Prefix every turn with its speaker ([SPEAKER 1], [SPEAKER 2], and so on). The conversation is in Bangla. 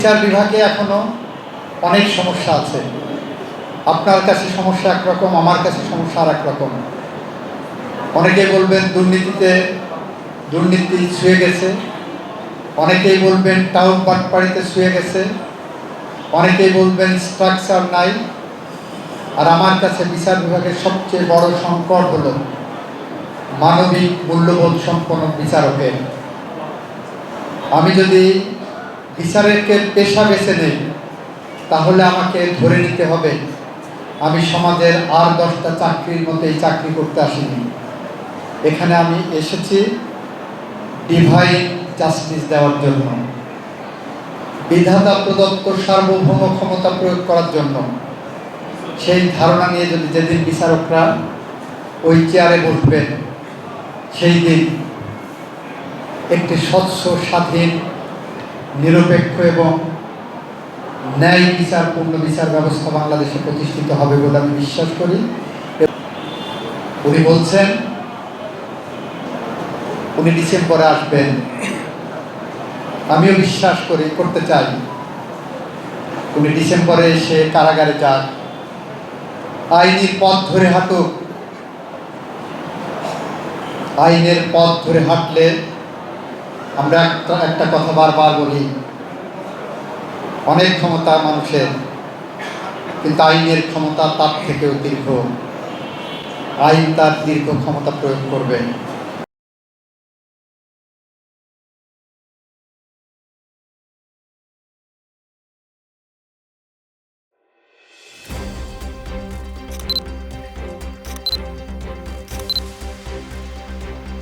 [SPEAKER 1] বিচার বিভাগে এখনো অনেক সমস্যা আছে। আপনার কাছে সমস্যা একরকম, আমার কাছে সমস্যা আর একরকম। অনেকেই বলবেন দুর্নীতি ছুঁয়ে গেছে, অনেকেই বলবেন টাউন বাটপাড়িতে ছুঁয়ে গেছে, অনেকেই বলবেন স্ট্রাকচার নাই। আর আমার কাছে বিচার বিভাগের সবচেয়ে বড় সংকট হলো মানবিক মূল্যবোধ সম্পন্ন বিচারকের। আমি যদি বিচারকের পেশা বেছে নেই, তাহলে আমাকে ধরে নিতে হবে আমি সমাজের আর 10টা চাকরির মতো এই চাকরি করতে আসিনি। এখানে আমি এসেছি ডিভাইন জাস্টিস দেওয়ার জন্য, বিধাতা প্রদত্ত সার্বভৌম ক্ষমতা প্রয়োগ করার জন্য। সেই ধারণা নিয়ে যদি যেদিন বিচারকরা ওই চেয়ারে বসবেন, সেই দিন একটি স্বচ্ছ, স্বাধীন, নিরপেক্ষ এবং ন্যায় বিচারপূর্ণ বিচার ব্যবস্থা বাংলাদেশে প্রতিষ্ঠিত হবে বলে আমি বিশ্বাস করি। উনি বলছেন উনি ডিসেম্বরে আসবেন, আমিও বিশ্বাস করতে চাই উনি ডিসেম্বরে এসে কারাগারে যান, আইনের পথ ধরে হাঁটুক। আইনের পথ ধরে হাঁটলে আমরা একটা কথা বারবার বলি, অনেক ক্ষমতা মানুষের, কিন্তু আইনের ক্ষমতা তার থেকেও দীর্ঘ। আইন তার দীর্ঘ ক্ষমতা প্রয়োগ করবে।